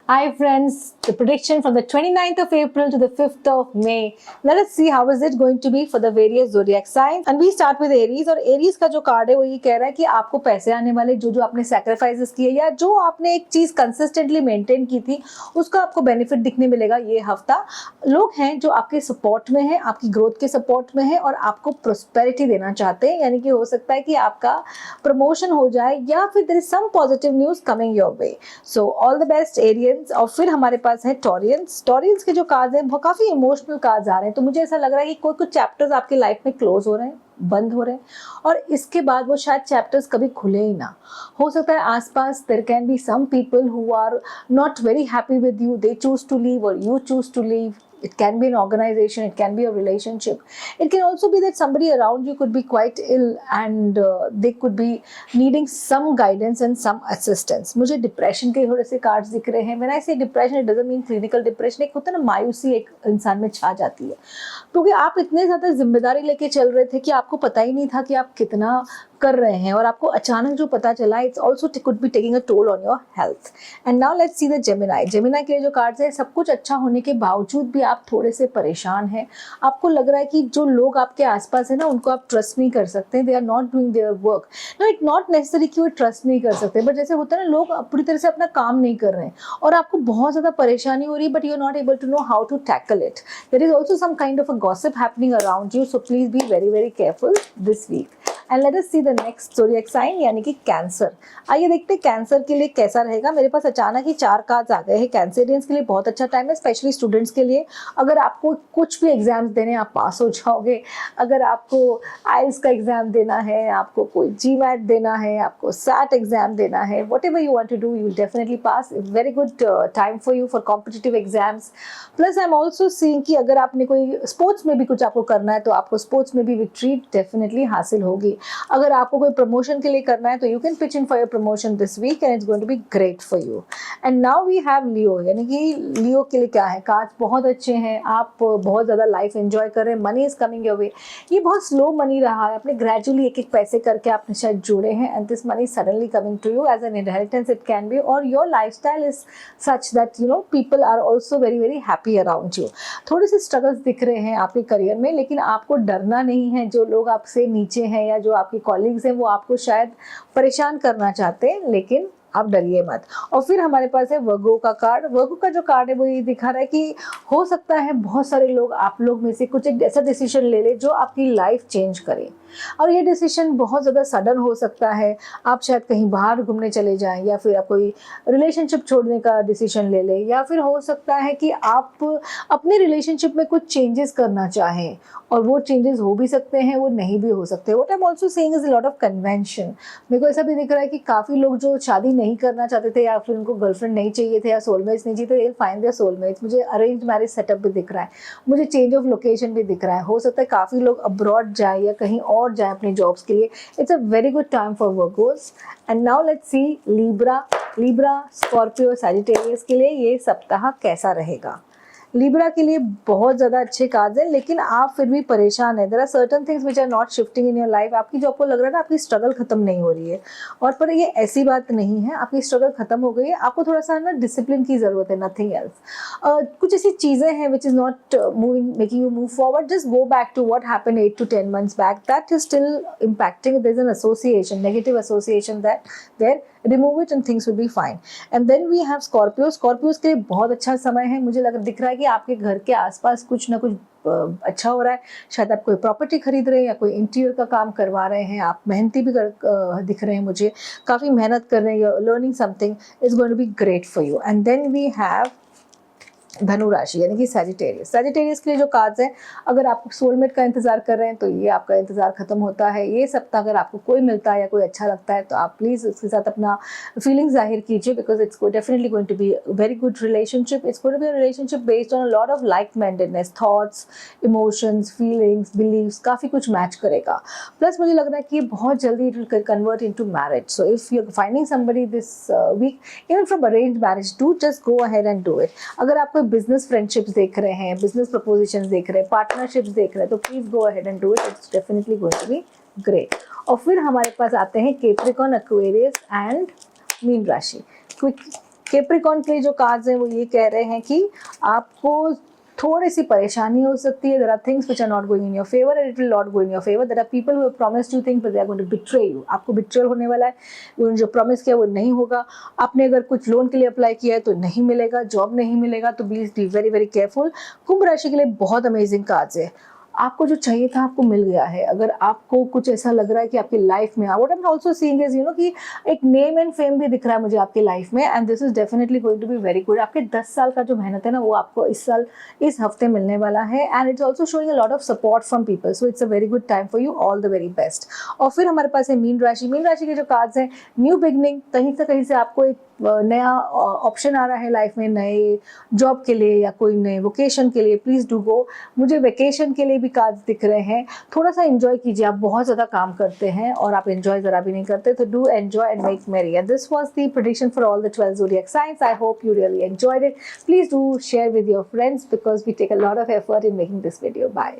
Hi friends, the prediction from the 29th of April to the 5th of May. Let us see how is it going to be for the various zodiac signs. And we start with Aries. और Aries का जो card है वो ये कह रहा है कि आपको पैसे आने वाले, जो आपने सैक्रिफाइसेस किए या जो आपने एक चीज कंसिस्टेंटली मेंटेन की थी उसका आपको बेनिफिट दिखने मिलेगा ये हफ्ता। लोग हैं जो आपके सपोर्ट में हैं, आपकी ग्रोथ के सपोर्ट में है और आपको प्रोस्पेरिटी देना चाहते हैं, यानी कि हो सकता है कि आपका प्रमोशन हो जाए या फिर there is some positive news coming your way. So all the best Arians. और फिर हमारे पास है टॉरियंस। टॉरियंस के जो कार्ड्स हैं वो काफी इमोशनल कार्ड्स आ रहे हैं, तो मुझे ऐसा लग रहा है कि कोई कुछ चैप्टर्स आपकी लाइफ में क्लोज हो रहे हैं, बंद हो रहे हैं और इसके बाद वो शायद चैप्टर्स कभी खुले ही ना। हो सकता है आसपास there can be some people who are not very happy with you, they choose to leave और you choose to leave. It can be an organization, it can be a relationship. It can also be that somebody around you could be quite ill and they could be needing some guidance and some assistance. मुझे depression के थोड़े से cards दिख रहे हैं. When I say depression, it doesn't mean clinical depression. एक होता है ना मायूसी एक इंसान में छा जाती है, क्योंकि आप इतने ज़्यादा जिम्मेदारी लेके चल रहे थे कि आपको पता ही नहीं था कि आप कितना कर रहे हैं और आपको अचानक जो पता चला it's also could be taking a toll on your health. And now let's see the Gemini. Gemini के लिए जो कार्ड्स है, सब कुछ अच्छा होने के बावजूद भी आप थोड़े से परेशान हैं. आपको लग रहा है कि जो लोग आपके आसपास है ना उनको आप ट्रस्ट नहीं कर सकते. They are not doing their work. No, it not necessary कि वो ट्रस्ट नहीं कर सकते, बट जैसे होता है ना लोग पूरी तरह से अपना काम नहीं कर रहे हैं और आपको बहुत ज़्यादा परेशानी हो रही है, but you are not able to know how to tackle it. There is also some kind of a gossip happening around you, so please be very very careful this week. And let us see the next zodiac sign यानी कि cancer. आइए देखते हैं cancer के लिए कैसा रहेगा. मेरे पास अचानक ही 4 कार्ड्स आ गए हैं. कैंसरियंस के लिए बहुत अच्छा टाइम है, स्पेशली स्टूडेंट्स के लिए. अगर आपको कुछ भी एग्जाम्स देने आप पास हो जाओगे. अगर आपको आइल्स का एग्जाम देना है, आपको कोई जीमैट देना है, आपको सैट एग्जाम देना है, whatever you want to do you will definitely pass. Very good time for you for competitive exams. Plus I am also seeing कि अगर आपने कोई स्पोर्ट्स में भी कुछ आपको करना है तो आपको स्पोर्ट्स में भी विक्ट्री डेफिनेटली हासिल होगी. अगर आपको कोई प्रमोशन के लिए करना है तो you can pitch in for your promotion this week and it's going to be great for you. And now we have Leo. यानी कि लियो के लिए क्या है, कार्ड्स बहुत अच्छे हैं. आप बहुत ज़्यादा लाइफ एंजॉय कर रहे हैं. मनी इज कमिंग योर वे. ये बहुत स्लो मनी रहा है, आपने ग्रेजुअली एक एक पैसे करके आपने शायद जोड़े हैं and this money suddenly coming to you as an inheritance it can be, और your life style is such that you know people are also very very happy around you. थोड़े से स्ट्रगल्स दिख रहे हैं आपके करियर में, लेकिन आपको डरना नहीं है. जो लोग आपसे नीचे हैं या जो आपके कॉलीग्स हैं वो आपको शायद परेशान करना चाहते हैं, लेकिन आप डरिए मत. और फिर हमारे पास है वर्गो का कार्ड. वर्गो का जो कार्ड है वो ये दिखा रहा है कि हो सकता है बहुत सारे लोग आप लोग में से कुछ एक ऐसा डिसीजन ले ले जो आपकी लाइफ चेंज करे, और ये डिसीजन बहुत ज़्यादा सडन हो सकता है. आप शायद कहीं बाहर घूमने चले जाएं या फिर आप कोई रिलेशनशिप छोड़ने का डिसीजन ले लें, या फिर हो सकता है कि आप अपने रिलेशनशिप में कुछ चेंजेस करना चाहें और वो चेंजेस हो भी सकते हैं, वो नहीं भी हो सकते. What I am also saying is a lot of convention. मेरे को ऐसा भी दिख रहा है कि काफ़ी लोग जो शादी नहीं करना चाहते थे या फिर उनको गर्लफ्रेंड नहीं चाहिए थे या सोलमेट्स नहीं चाहिए थे, दे फाइंड देयर सोलमेट्स. मुझे अरेंज मैरिज सेटअप भी दिख रहा है, मुझे चेंज ऑफ लोकेशन भी दिख रहा है. हो सकता है काफ़ी लोग अब्रॉड जाए या कहीं और जाए अपने जॉब्स के लिए. It's a very good time for Virgo's. And now let's see Libra. Libra, Scorpio, Sagittarius के लिए ये सप्ताह कैसा रहेगा. लिब्रा के लिए बहुत ज़्यादा अच्छे कार्ड्स हैं, लेकिन आप फिर भी परेशान हैं. There are certain things which are not shifting in your life. आपकी जो आपको लग रहा है ना आपकी स्ट्रगल खत्म नहीं हो रही है, और पर ये ऐसी बात नहीं है. आपकी स्ट्रगल खत्म हो गई है. आपको थोड़ा सा ना डिसिप्लिन की ज़रूरत है, नथिंग एल्स. कुछ ऐसी चीज़ें हैं which is not moving making you move forward. Just go back to what happen 8 to 10 months back. That is still impacting. There is an association, negative association that there. Remove it and things will be fine. And then we have Scorpios. Scorpios के लिए बहुत अच्छा समय है. मुझे दिख रहा है कि आपके घर के आसपास कुछ ना कुछ अच्छा हो रहा है. शायद आप कोई प्रॉपर्टी खरीद रहे हैं या कोई इंटीरियर का काम करवा रहे हैं. आप मेहनती भी दिख रहे हैं मुझे, काफ़ी मेहनत कर रहे हैं. Learning something is going to be great for you. And then we have Dhanu राशि यानी कि सैजिटेरियस. सैजिटेरियस के लिए जो कार्ड्स हैं, अगर आप सोलमेट का इंतजार कर रहे हैं तो ये आपका इंतजार खत्म होता है. ये सप्ताह अगर आपको कोई मिलता है या कोई अच्छा लगता है तो आप प्लीज़ उसके साथ अपना फीलिंग्स जाहिर कीजिए, because it's definitely going to be very good relationship. It's going to be a relationship based on a lot of like mindedness. Thoughts, emotions, feelings, believes काफ़ी कुछ मैच करेगा. प्लस मुझे लग रहा है कि ये बहुत जल्दी it will convert into marriage. So if you are finding somebody this week, even from arrange marriage, do just go ahead and do it. अगर आप कोई बिजनेस फ्रेंडशिप्स देख रहे हैं, बिजनेस प्रपोजिशंस देख रहे हैं, पार्टनरशिप्स देख रहे हैं, तो please go ahead and do it. It's definitely going to be great. और फिर हमारे पास आते हैं कैप्रिकॉर्न, एक्वेरियस एंड मीन राशि. क्विक कैप्रिकॉर्न के लिए जो कार्ड्स हैं वो ये कह रहे हैं कि आपको थोड़ी सी परेशानी हो सकती है. There are things which are not going in your favour and it will not go in your favour. There are people who have promised you things but they are going to betray you. आपको betrayal होने वाला है. उन्होंने जो promise किया वो नहीं होगा. आपने अगर कुछ लोन के लिए अप्लाई किया है तो नहीं मिलेगा, जॉब नहीं मिलेगा, तो please be very very careful. कुंभ राशि के लिए बहुत अमेजिंग कार्ड्स है. आपको जो चाहिए था आपको मिल गया है. अगर आपको कुछ ऐसा लग रहा है कि आपकी लाइफ में, what I am also seeing is कि एक नेम एंड फेम भी दिख रहा है मुझे आपकी लाइफ में, and this is definitely going to be very good. आपके 10 साल का जो मेहनत है ना वो आपको इस साल इस हफ्ते मिलने वाला है, and it's also showing a lot of support from people. So it's a very good time for you. All the very best. और फिर हमारे पास है मीन राशि. मीन राशि के जो कार्ड्स हैं, न्यू बिगनिंग. कहीं से आपको एक नया ऑप्शन आ रहा है लाइफ में, नए जॉब के लिए या कोई नए वोकेशन के लिए. Please do go. मुझे वेकेशन के लिए भी कार्ड्स दिख रहे हैं. थोड़ा सा एंजॉय कीजिए. आप बहुत ज़्यादा काम करते हैं और आप एंजॉय ज़रा भी नहीं करते, तो डू एंजॉय एंड मेक मेरी. And this was the prediction for all the 12 zodiac signs. I hope you really enjoyed it. Please do share with your friends because we take a lot of effort in making this video. Bye.